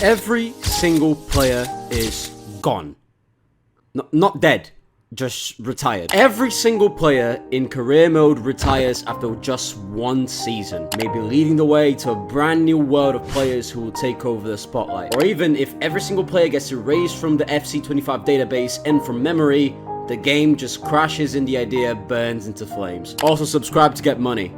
Every single player is gone. Not dead, just retired. Every single player in career mode retires after just one season, maybe leading the way to a brand new world of players who will take over the spotlight. Or even if every single player gets erased from the FC25 database and from memory, the game just crashes and the idea burns into flames. Also subscribe to get money.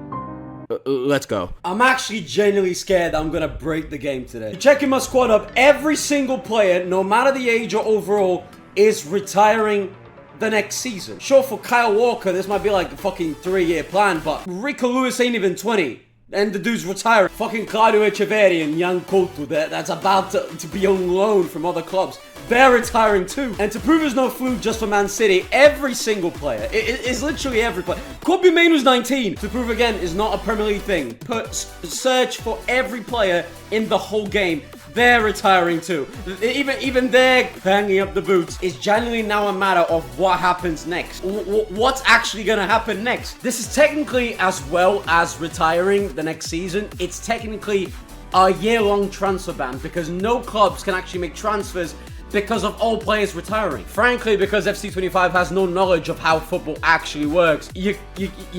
Let's go. I'm actually genuinely scared that I'm gonna break the game today. Checking my squad up, every single player, no matter the age or overall, is retiring the next season. Sure, for Kyle Walker, this might be like a fucking 3-year plan, but Rico Lewis ain't even 20. And the dude's retiring. Fucking Claudio Echeverri and Jan Couto that's about to be on loan from other clubs. They're retiring too. And to prove it's no fluke just for Man City, every single player, it's literally every player. Kobbie Mainoo's 19. To prove again, is not a Premier League thing. Search for every player in the whole game. They're retiring too. Even they're hanging up the boots. It's genuinely now a matter of what happens next. What's actually gonna happen next? This is technically, as well as retiring the next season, it's technically a year-long transfer ban because no clubs can actually make transfers because of all players retiring. Frankly, because FC25 has no knowledge of how football actually works, you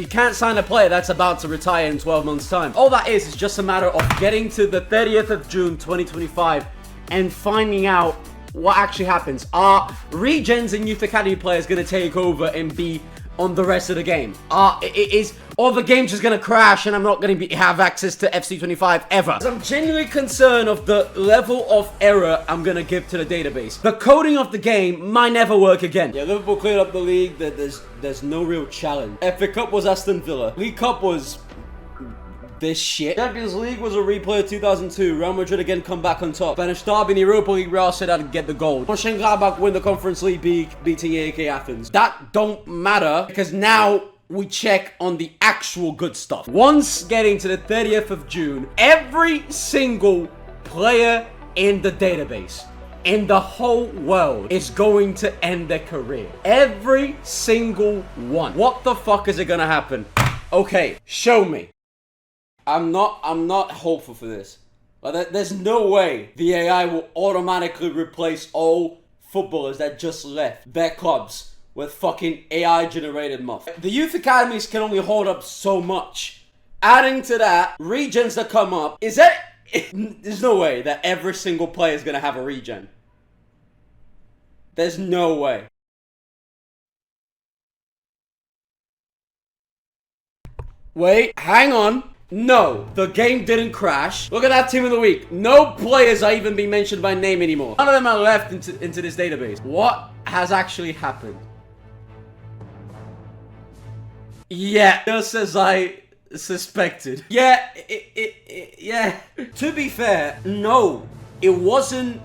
can't sign a player that's about to retire in 12 months time. All that is just a matter of getting to the 30th of June 2025 and finding out what actually happens. Are regens and youth academy players gonna take over and be on the rest of the game? Or the game's just gonna crash and I'm not gonna have access to FC25 ever. I'm genuinely concerned of the level of error I'm gonna give to the database. The coding of the game might never work again. Yeah, Liverpool cleared up the league. There's no real challenge. FA Cup was Aston Villa. League Cup was this shit. Champions League was a replay of 2002. Real Madrid again come back on top. Spanish derby in the Europa League, Real said I'd get the gold. Mönchengladbach win the Conference League, beating AEK Athens. That don't matter because now we check on the actual good stuff. Once getting to the 30th of June, every single player in the database in the whole world is going to end their career. Every single one. What the fuck is it gonna happen? Okay, show me. I'm not hopeful for this. But there's no way the AI will automatically replace all footballers that just left their clubs with fucking AI generated muff. The youth academies can only hold up so much. Adding to that, regens that come up, there's no way that every single player is gonna have a regen. There's no way. Wait, hang on. No, the game didn't crash. Look at that team of the week. No players are even being mentioned by name anymore. None of them are left into this database. What has actually happened? Yeah, just as I suspected. Yeah, yeah. To be fair, no, it wasn't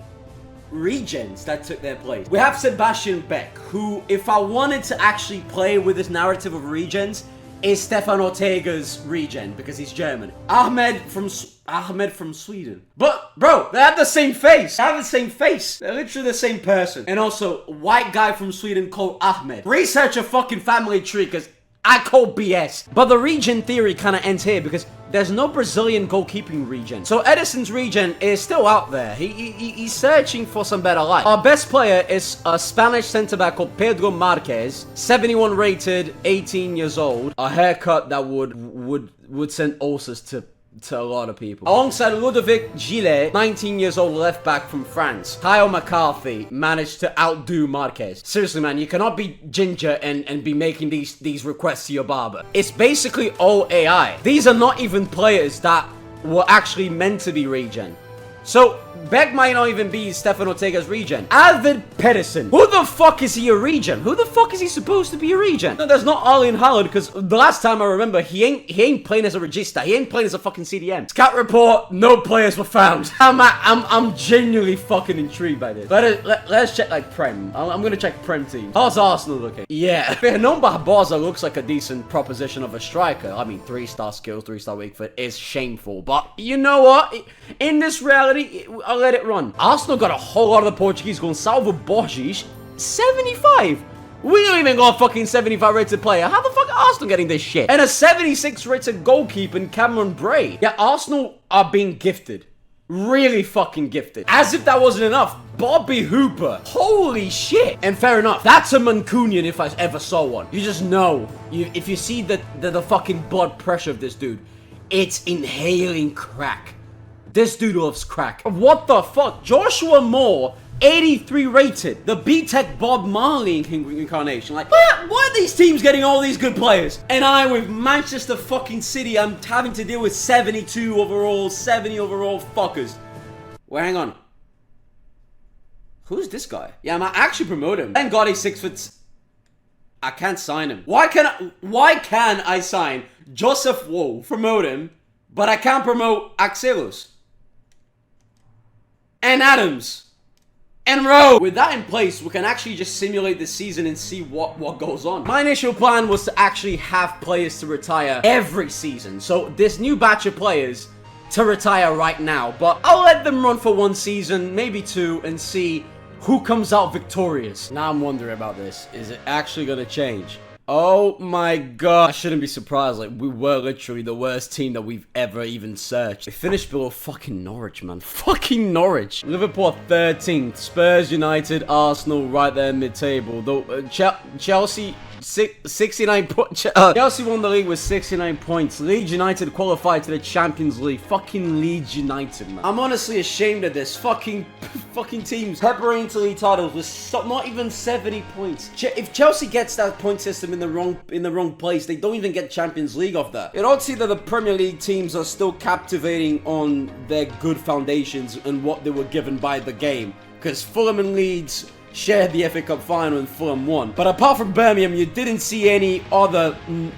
regens that took their place. We have Sebastian Beck, who, if I wanted to actually play with this narrative of regens, is Stefan Ortega's regen because he's German. Ahmed from Sweden. But bro, they have the same face. They're literally the same person. And also, white guy from Sweden called Ahmed. Research a fucking family tree because I call BS. But the regen theory kind of ends here because there's no Brazilian goalkeeping regen. So Edison's regen is still out there. He's searching for some better life. Our best player is a Spanish centre-back called Pedro Marquez, 71 rated, 18 years old. A haircut that would send ulcers to a lot of people. Alongside Ludovic Gillet, 19 years old left back from France. Kyle McCarthy managed to outdo Marquez. Seriously, man, you cannot be ginger and be making these requests to your barber. It's basically all AI. These are not even players that were actually meant to be regen. So, Beck might not even be Stefan Ortega's regen. Arvid Pedersen. Who the fuck is he a regen? Who the fuck is he supposed to be a regen? No, there's not Arlen Haaland because the last time I remember, he ain't playing as a regista. He ain't playing as a fucking CDM. Scout report, no players were found. I'm genuinely fucking intrigued by this. Let's check like Prem. I'm gonna check Prem team. How's Arsenal looking? Yeah. Fernando Barbosa looks like a decent proposition of a striker. I mean, 3-star skills, 3-star weak foot is shameful. But you know what? In this reality, I'll let it run. Arsenal got a whole lot of the Portuguese. Gonçalo Borges, 75. We don't even got a fucking 75 rated player. How the fuck are Arsenal getting this shit? And a 76 rated goalkeeper in Cameron Bray. Yeah, Arsenal are being gifted. Really fucking gifted. As if that wasn't enough, Bobby Hooper. Holy shit. And fair enough, that's a Mancunian if I ever saw one. You just know, if you see the fucking blood pressure of this dude, it's inhaling crack. This dude loves crack. What the fuck? Joshua Moore, 83 rated. The B-Tech Bob Marley incarnation. Like, why are these teams getting all these good players? And I, with Manchester fucking City, I'm having to deal with 72 overall, 70 overall fuckers. Well, hang on. Who's this guy? Yeah, I might actually promote him. Thank God he's 6 foot... I can't sign him. Why can I sign Joseph Wolf, promote him, but I can't promote Axelos? And Adams? And Rowe! With that in place, we can actually just simulate the season and see what goes on. My initial plan was to actually have players to retire every season. So this new batch of players to retire right now. But I'll let them run for 1 season, maybe 2, and see who comes out victorious. Now I'm wondering about this. Is it actually gonna change? Oh my god. I shouldn't be surprised. Like, we were literally the worst team that we've ever even searched. We finished below fucking Norwich, man. Fucking Norwich. Liverpool 13th. Spurs, United, Arsenal right there mid-table. Though Chelsea 69 points. Chelsea won the league with 69 points. Leeds United qualified to the Champions League. Fucking Leeds United, man. I'm honestly ashamed of this. Fucking teams peppering to league titles with not even 70 points. If Chelsea gets that point system in the wrong place, they don't even get Champions League off that. You don't see that the Premier League teams are still captivating on their good foundations and what they were given by the game. Because Fulham and Leeds shared the FA Cup final and Fulham won. But apart from Birmingham, you didn't see any other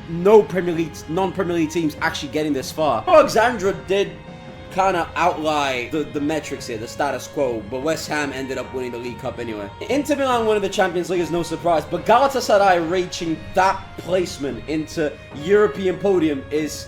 non-Premier League teams actually getting this far. Alexandra did kind of outlie the metrics here, the status quo, but West Ham ended up winning the League Cup anyway. Inter Milan winning the Champions League is no surprise, but Galatasaray reaching that placement into European podium is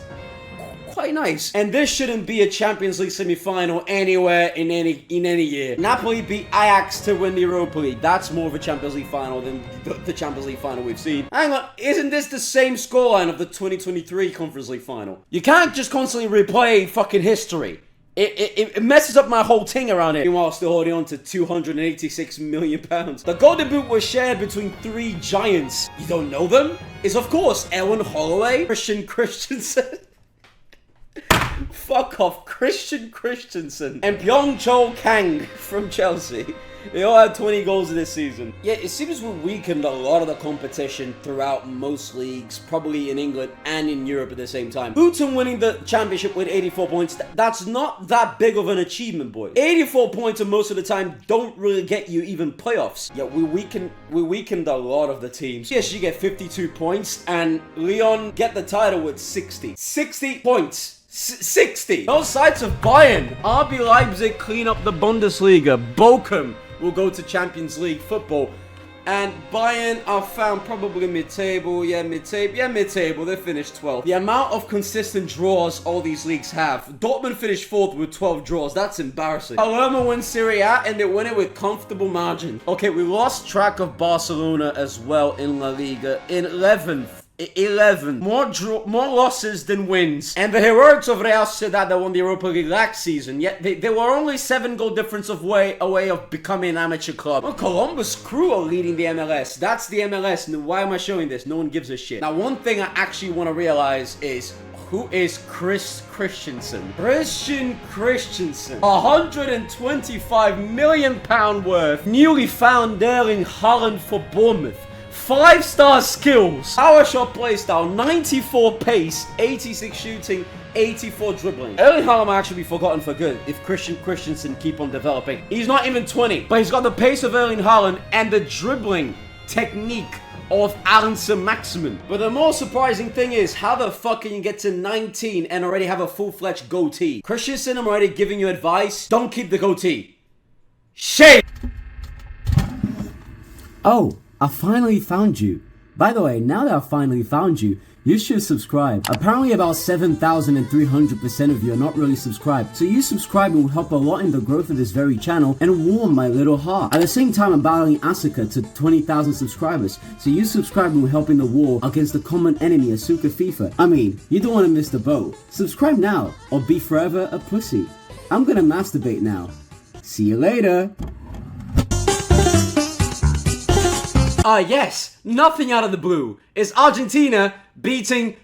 quite nice. And this shouldn't be a Champions League semi-final anywhere in any year. Napoli beat Ajax to win the Europa League. That's more of a Champions League final than the Champions League final we've seen. Hang on, isn't this the same scoreline of the 2023 Conference League final? You can't just constantly replay fucking history. It messes up my whole thing around it. Meanwhile, still holding on to £286 million. The Golden Boot was shared between 3 giants. You don't know them? It's of course Ellen Holloway, Christensen. Fuck off, Christensen, and Byung-Chul Kang from Chelsea. They all had 20 goals this season. Yeah, it seems we weakened a lot of the competition throughout most leagues, probably in England and in Europe at the same time. Luton winning the championship with 84 points, that's not that big of an achievement, boys. 84 points most of the time don't really get you even playoffs. Yeah, we weakened a lot of the teams. Yes, you get 52 points, and Lyon get the title with 60. 60 points. 60. No sights of Bayern. RB Leipzig clean up the Bundesliga. Bochum will go to Champions League football. And Bayern are found probably mid-table. Yeah, mid-table. They finished 12th. The amount of consistent draws all these leagues have. Dortmund finished 4th with 12 draws. That's embarrassing. Palermo win Serie A and they win it with comfortable margin. Okay, we lost track of Barcelona as well in La Liga. In 11th. 11. More losses than wins. And the heroics of Real Sociedad that won the Europa League last season, yet they were only 7 goal difference away of becoming an amateur club. Well, Columbus Crew are leading the MLS. That's the MLS. And why am I showing this? No one gives a shit. Now, one thing I actually want to realize is, who is Christensen? Christian Christensen. £125 million worth. Newly found Erling Haaland for Bournemouth. 5-star skills, power shot playstyle, 94 pace, 86 shooting, 84 dribbling. Erling Haaland might actually be forgotten for good if Christensen keep on developing. He's not even 20, but he's got the pace of Erling Haaland and the dribbling technique of Alan Maximin. But the more surprising thing is, how the fuck can you get to 19 and already have a full-fledged goatee? Christensen, I'm already giving you advice. Don't keep the goatee. Shame! Oh, I finally found you. By the way, now that I finally found you, you should subscribe. Apparently about 7,300% of you are not really subscribed, so you subscribing will help a lot in the growth of this very channel and warm my little heart. At the same time, I'm battling Asuka to 20,000 subscribers, so you subscribing will help in the war against the common enemy Asuka FIFA. I mean, you don't want to miss the boat. Subscribe now, or be forever a pussy. I'm gonna masturbate now. See you later. Yes, nothing out of the blue. Is Argentina beating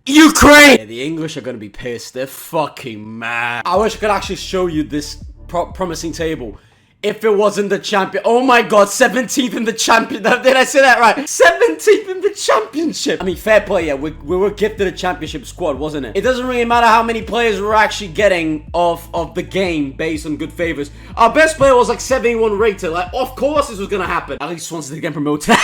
Ukraine? Yeah, the English are gonna be pissed. They're fucking mad. I wish I could actually show you this promising table. If it wasn't the champion. Oh my god, 17th in the champion. Did I say that right? 17th in the championship. I mean, fair play, yeah. We were gifted a championship squad, wasn't it? It doesn't really matter how many players we're actually getting of the game based on good favors. Our best player was like 71 rated. Like, of course this was gonna happen. At least once they get promoted.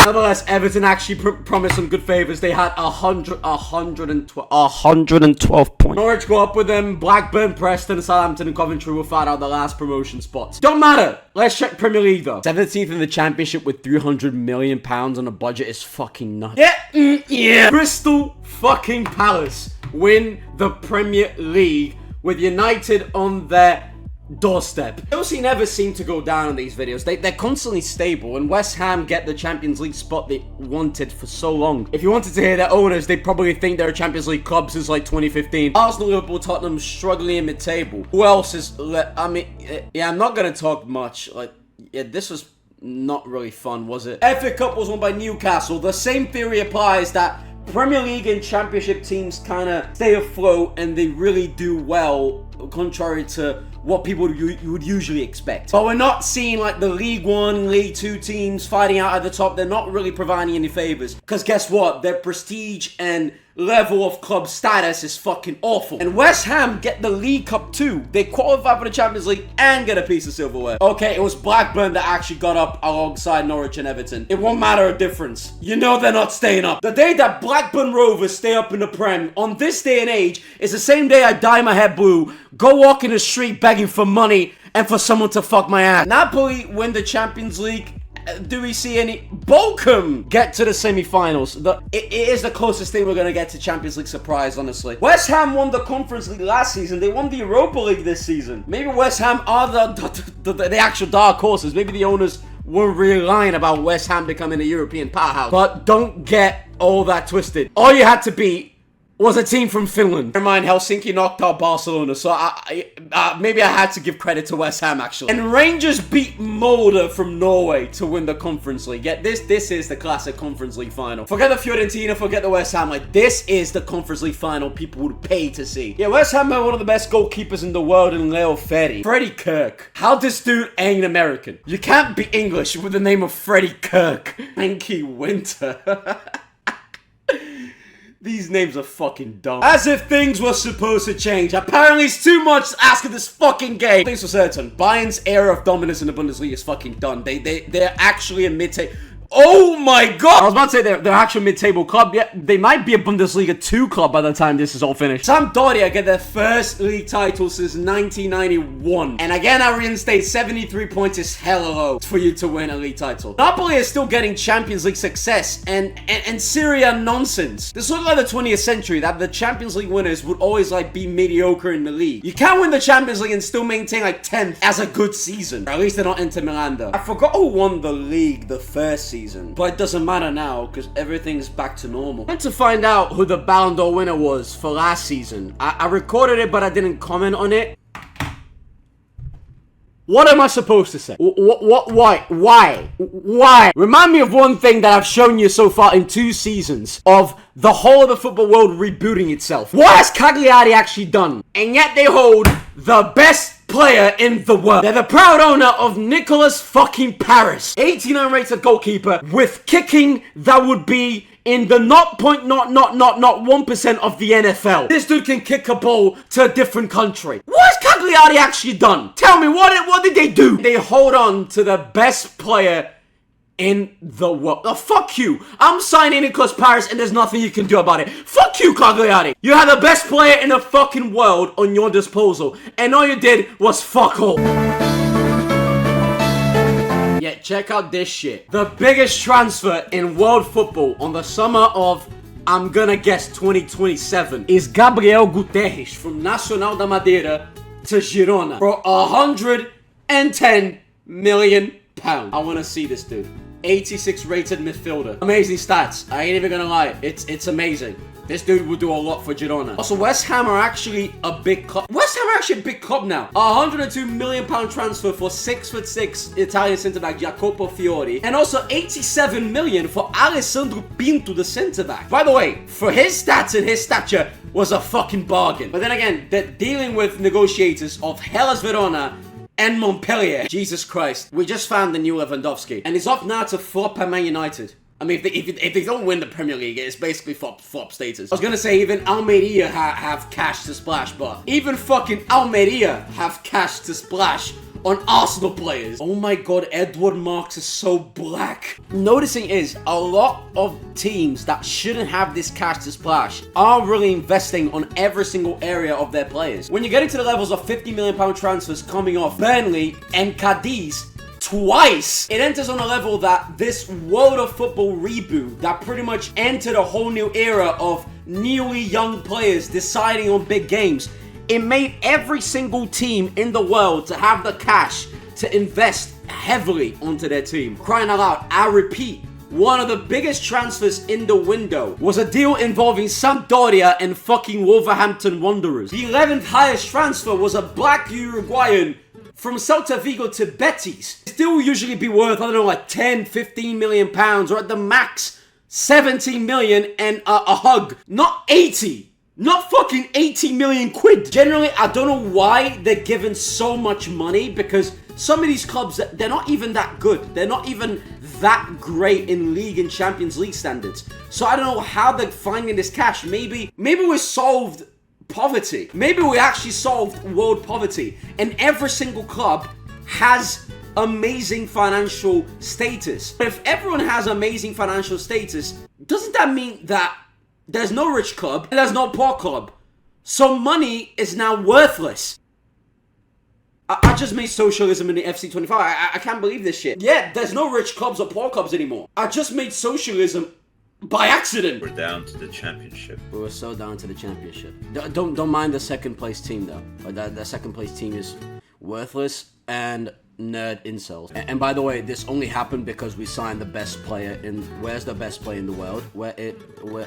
Nonetheless, Everton actually promised some good favors. They had 112 points. Norwich go up with them. Blackburn, Preston, Southampton, and Coventry will fight out the last promotion spots. Don't matter. Let's check Premier League though. 17th in the championship with £300 million on a budget is fucking nuts. Yeah. Crystal fucking Palace win the Premier League with United on their doorstep. Chelsea never seem to go down in these videos. They're constantly stable, and West Ham get the Champions League spot they wanted for so long. If you wanted to hear their owners, they probably think they're a Champions League club since like 2015. Arsenal, Liverpool, Tottenham struggling in mid-table. Who else is? I mean, yeah, I'm not gonna talk much. Like, yeah, this was not really fun, was it? FA Cup was won by Newcastle. The same theory applies that Premier League and Championship teams kind of stay afloat and they really do well, contrary to what people you would usually expect. But we're not seeing like the League 1, League 2 teams fighting out at the top. They're not really providing any favors. Because guess what? Their prestige and level of club status is fucking awful. And West Ham get the League Cup too. They qualify for the Champions League and get a piece of silverware. Okay, it was Blackburn that actually got up alongside Norwich and Everton. It won't matter a difference. You know they're not staying up. The day that Blackburn Rovers stay up in the Prem, on this day and age, is the same day I dye my hair blue, go walk in the street begging for money and for someone to fuck my ass. Napoli win the Champions League. Do we see any? Bochum get to the semi-finals. It is the closest thing we're going to get to Champions League surprise, honestly. West Ham won the Conference League last season. They won the Europa League this season. Maybe West Ham are the actual dark horses. Maybe the owners were really lying about West Ham becoming a European powerhouse. But don't get all that twisted. All you had to beat was a team from Finland. Never mind, Helsinki knocked out Barcelona, so maybe I had to give credit to West Ham, actually. And Rangers beat Molde from Norway to win the Conference League. Yeah, this is the classic Conference League final. Forget the Fiorentina, forget the West Ham. Like, this is the Conference League final people would pay to see. Yeah, West Ham have one of the best goalkeepers in the world in Leo Ferry. Freddie Kirk. How this dude ain't American? You can't be English with the name of Freddie Kirk. Frankie Winter. These names are fucking dumb. As if things were supposed to change. Apparently it's too much to ask of this fucking game. Things for certain. Bayern's era of dominance in the Bundesliga is fucking done. They're actually a mid-table. Oh my god! I was about to say they're actually a mid-table club. Yeah, they might be a Bundesliga 2 club by the time this is all finished. Sampdoria get their first league title since 1991. And again, I reinstate 73 points is hella low for you to win a league title. Napoli is still getting Champions League success and Syria nonsense. This looks like the 20th century that the Champions League winners would always like be mediocre in the league. You can't win the Champions League and still maintain like 10th as a good season. Or at least they're not Inter Milan though. I forgot who won the league the first season. But it doesn't matter now because everything's back to normal. I want to find out who the Ballon d'Or winner was for last season. I recorded it, but I didn't comment on it. What am I supposed to say? Why? Remind me of one thing that I've shown you so far in 2 seasons of the whole of the football world rebooting itself. What has Cagliari actually done? And yet they hold the best player in the world. They're the proud owner of Nicolas fucking Paris. 89 rated goalkeeper with kicking that would be in the 0.1% of the NFL. This dude can kick a ball to a different country. What has Cagliari actually done? Tell me, what did they do? They hold on to the best player in the world. Oh, fuck you. I'm signing Nicolas Paris and there's nothing you can do about it. Fuck you, Cagliari. You had the best player in the fucking world on your disposal and all you did was fuck all. Yeah, check out this shit. The biggest transfer in world football on the summer of, I'm gonna guess, 2027 is Gabriel Guterres from Nacional da Madeira to Girona for £110 million. I wanna see this dude. 86 rated midfielder. Amazing stats. I ain't even gonna lie. It's amazing. This dude would do a lot for Girona. Also, West Ham are actually a big club. West Ham are actually a big club now. A £102 million transfer for 6'6" Italian centre-back Jacopo Fiori. And also 87 million for Alessandro Pinto, the centre-back. By the way, for his stats and his stature, was a fucking bargain. But then again, they're dealing with negotiators of Hellas Verona and Montpellier. Jesus Christ. We just found the new Lewandowski. And he's off now to flop at Man United. I mean, if they don't win the Premier League, it's basically flop status. I was gonna say even Almeria have cash to splash, but even fucking Almeria have cash to splash on Arsenal players. Oh my god, Edward Marks is so black. Noticing is, a lot of teams that shouldn't have this cash to splash are really investing on every single area of their players. When you get into the levels of £50 million transfers coming off Burnley and Cadiz, twice, it enters on a level that this World of Football reboot that pretty much entered a whole new era of newly young players deciding on big games. It made every single team in the world to have the cash to invest heavily onto their team. Crying out loud, I repeat, one of the biggest transfers in the window was a deal involving Sampdoria and fucking Wolverhampton Wanderers. The 11th highest transfer was a black Uruguayan from Celta Vigo to Betis. Still usually be worth, I don't know, like 10, 15 million pounds, or at the max 17 million and a hug. Not 80. Not fucking 80 million quid. Generally, I don't know why they're given so much money, because some of these clubs, they're not even that good. They're not even that great in league and Champions League standards. So I don't know how they're finding this cash. Maybe we solved poverty. Maybe we actually solved world poverty. And every single club has amazing financial status. But if everyone has amazing financial status, doesn't that mean that there's no rich club and there's no poor club? So money is now worthless. I just made socialism in the FC25. I can't believe this shit. Yeah, there's no rich clubs or poor clubs anymore. I just made socialism by accident. We're down to the championship. We were so down to the championship. Don't mind the second place team though. Like that second place team is worthless and nerd incels. And by the way, this only happened because we signed the best player in... Where's the best player in the world?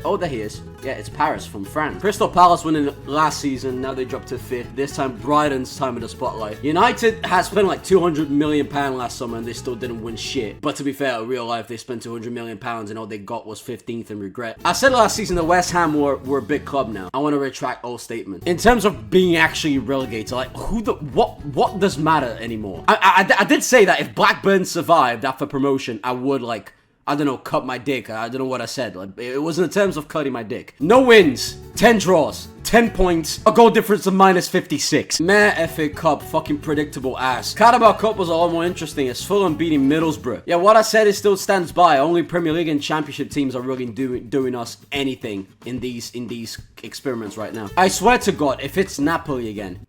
Oh, there he is. Yeah, it's Paris from France. Crystal Palace winning last season. Now they dropped to 5th. This time, Brighton's time in the spotlight. United has spent like £200 million last summer and they still didn't win shit. But to be fair, in real life, they spent £200 million and all they got was 15th in regret. I said last season that West Ham were a big club now. I want to retract all statements. In terms of being actually relegated, like, what does matter anymore? I did say that if Blackburn survived after promotion, I would, like, I don't know, cut my dick. I don't know what I said. Like, it wasn't in terms of cutting my dick. No wins, 10 draws, 10 points, a goal difference of minus 56. Meh, FA Cup, fucking predictable ass. Carabao Cup was a lot more interesting as Fulham beating Middlesbrough. Yeah, what I said is still stands by. Only Premier League and Championship teams are really doing us anything in these experiments right now. I swear to God, if it's Napoli again,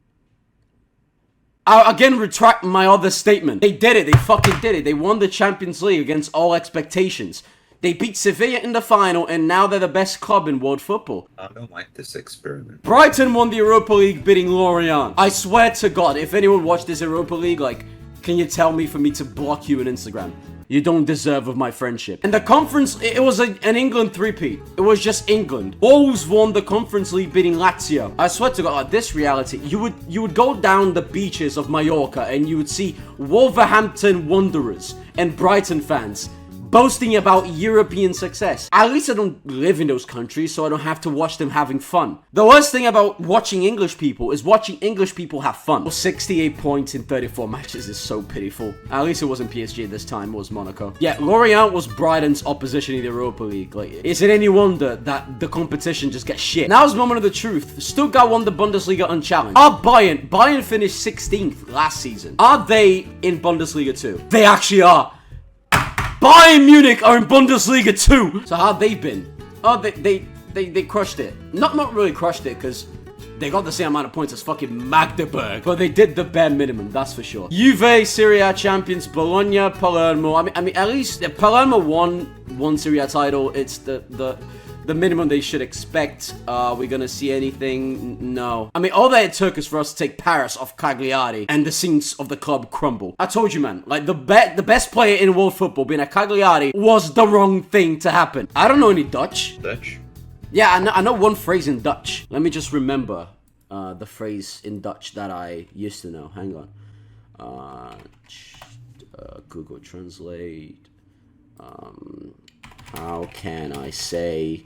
I'll again retract my other statement. They did it. They fucking did it. They won the Champions League against all expectations. They beat Sevilla in the final, and now they're the best club in world football. I don't like this experiment. Brighton won the Europa League, beating Lorient. I swear to God, if anyone watched this Europa League, like, can you tell me for me to block you on Instagram? You don't deserve of my friendship. And the conference, it was an England three-peat. It was just England. Wolves won the Conference League, beating Lazio. I swear to God, this reality, you would go down the beaches of Mallorca and you would see Wolverhampton Wanderers and Brighton fans boasting about European success. At least I don't live in those countries, so I don't have to watch them having fun. The worst thing about watching English people is watching English people have fun. 68 points in 34 matches is so pitiful. At least it wasn't PSG this time, it was Monaco. Yeah, Lorient was Brighton's opposition in the Europa League. Like, is it any wonder that the competition just gets shit? Now's the moment of the truth. Stuttgart won the Bundesliga unchallenged. Are Bayern finished 16th last season. Are they in Bundesliga too? They actually are. Bayern Munich are in Bundesliga too. So how they been? Oh, they crushed it. Not really crushed it, because they got the same amount of points as fucking Magdeburg. But they did the bare minimum, that's for sure. Juve, Serie A champions, Bologna, Palermo. I mean, at least Palermo won Serie A title. It's the the minimum they should expect. We're gonna see anything? No. I mean, all that it took is for us to take Paris off Cagliari and the scenes of the club crumble. I told you, man, like the best player in world football being a Cagliari was the wrong thing to happen. I don't know any Dutch. Dutch? Yeah, I know one phrase in Dutch. Let me just remember the phrase in Dutch that I used to know. Hang on. Google Translate. How can I say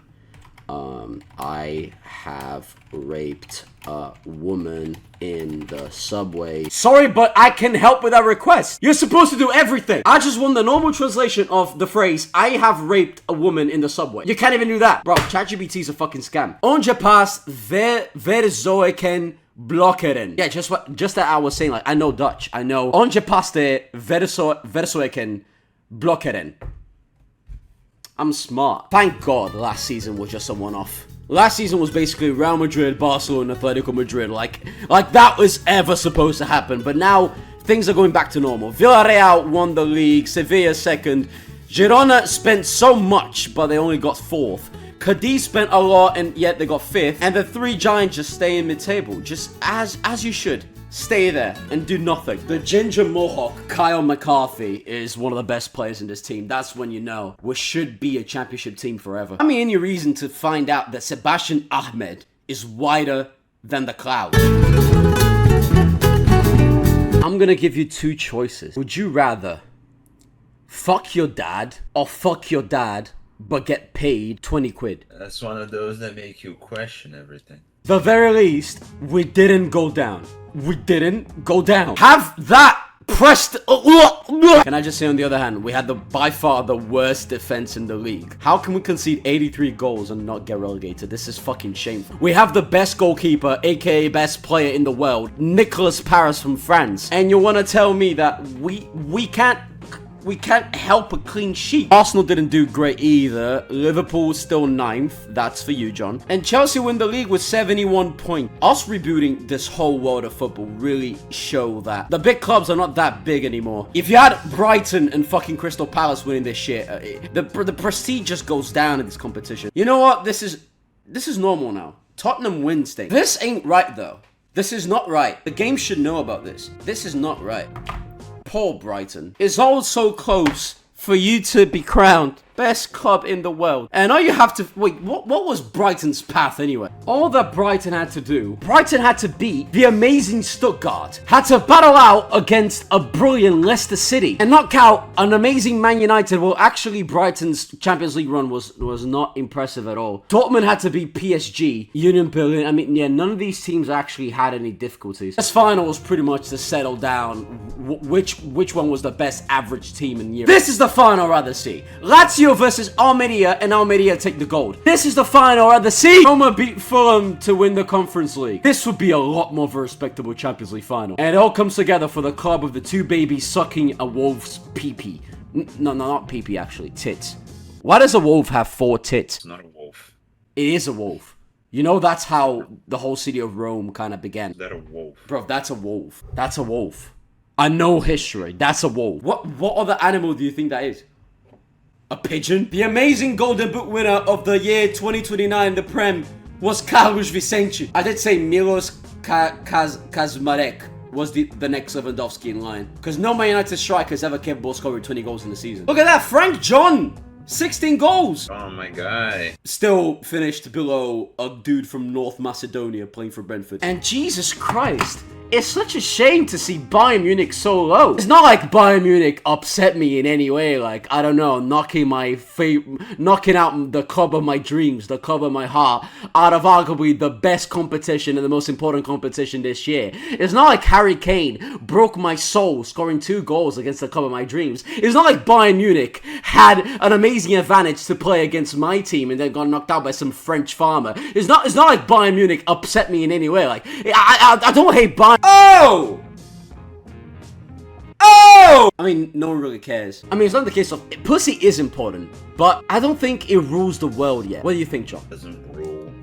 I have raped a woman in the subway? Sorry, but I can help with that request. You're supposed to do everything. I just want the normal translation of the phrase, I have raped a woman in the subway. You can't even do that. Bro, ChatGPT is a fucking scam. Onje pas verzoeken blokkeren. Yeah, just that I was saying, like, I know Dutch. I know onje paste verzoeken blokkeren. I'm smart. Thank God last season was just a one-off. Last season was basically Real Madrid, Barcelona, Atletico Madrid. Like that was ever supposed to happen. But now things are going back to normal. Villarreal won the league. Sevilla second. Girona spent so much, but they only got fourth. Cadiz spent a lot, and yet they got fifth. And the three giants just stay in mid-table, just as you should. Stay there and do nothing. The ginger mohawk, Kyle McCarthy, is one of the best players in this team. That's when you know we should be a championship team forever. I mean, any reason to find out that Sebastian Ahmed is wider than the clouds. I'm gonna give you two choices. Would you rather fuck your dad or fuck your dad but get paid 20 quid? That's one of those that make you question everything. The very least, we didn't go down. We didn't go down. Have that pressed. Can I just say, on the other hand, we had by far the worst defense in the league. How can we concede 83 goals and not get relegated? This is fucking shameful. We have the best goalkeeper, aka best player in the world, Nicolas Paris from France. And you want to tell me that we can't help a clean sheet? Arsenal didn't do great either. Liverpool still 9th. That's for you, John. And Chelsea win the league with 71 points. Us rebooting this whole world of football really show that the big clubs are not that big anymore. If you had Brighton and fucking Crystal Palace winning this shit, the prestige just goes down in this competition. You know what? This is normal now. Tottenham wins things. This ain't right, though. This is not right. The game should know about this. This is not right. Poor Brighton. It's all so close for you to be crowned best club in the world. And all you have to... Wait, what was Brighton's path anyway? All that Brighton had to do, Brighton had to beat the amazing Stuttgart, had to battle out against a brilliant Leicester City, and knock out an amazing Man United. Well, actually, Brighton's Champions League run was not impressive at all. Dortmund had to beat PSG, Union Berlin. I mean, yeah, none of these teams actually had any difficulties. This final was pretty much to settle down which one was the best average team in Europe. This is the final I'd rather see. Lazio versus Almeria, and Almeria take the gold. This is the final I'd rather see. Roma beat Fulham to win the Conference League. This would be a lot more of a respectable Champions League final. And it all comes together for the club of the two babies sucking a wolf's pee-pee. No, not pee-pee, actually. Tits. Why does a wolf have 4 tits? It's not a wolf. It is a wolf. You know, that's how the whole city of Rome kind of began. Is that a wolf? Bro, that's a wolf. That's a wolf. I know history. That's a wolf. What other animal do you think that is? A pigeon? The amazing Golden Boot winner of the year 2029, the Prem, was Carlos Vicente. I did say Milos Kazmarek was the next Lewandowski in line. Because no Man United striker is ever capable of scoring 20 goals in the season. Look at that, Frank John! 16 goals! Oh, my guy. Still finished below a dude from North Macedonia playing for Brentford. And Jesus Christ, it's such a shame to see Bayern Munich so low. It's not like Bayern Munich upset me in any way, like, I don't know, knocking out the club of my dreams, the club of my heart, out of arguably the best competition and the most important competition this year. It's not like Harry Kane broke my soul scoring 2 goals against the club of my dreams. It's not like Bayern Munich had an amazing advantage to play against my team and then got knocked out by some French farmer. It's not like Bayern Munich upset me in any way. Like, I don't hate Bayern. Oh! I mean, no one really cares. I mean, it's not the case of... Pussy is important, but I don't think it rules the world yet. What do you think, John? Doesn't rule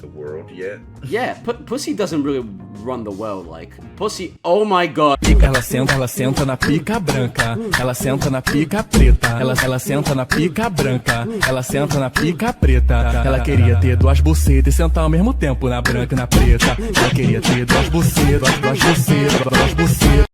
the world. world yet. Yeah, pussy doesn't really run the world. Like, pussy, oh my god. Ela senta na pica branca. Ela senta na pica preta. Ela senta na pica branca. Ela senta na pica preta. Ela queria ter duas bucetas e sentar ao mesmo tempo na branca e na preta. Ela queria ter duas bucetas, duas bucetas.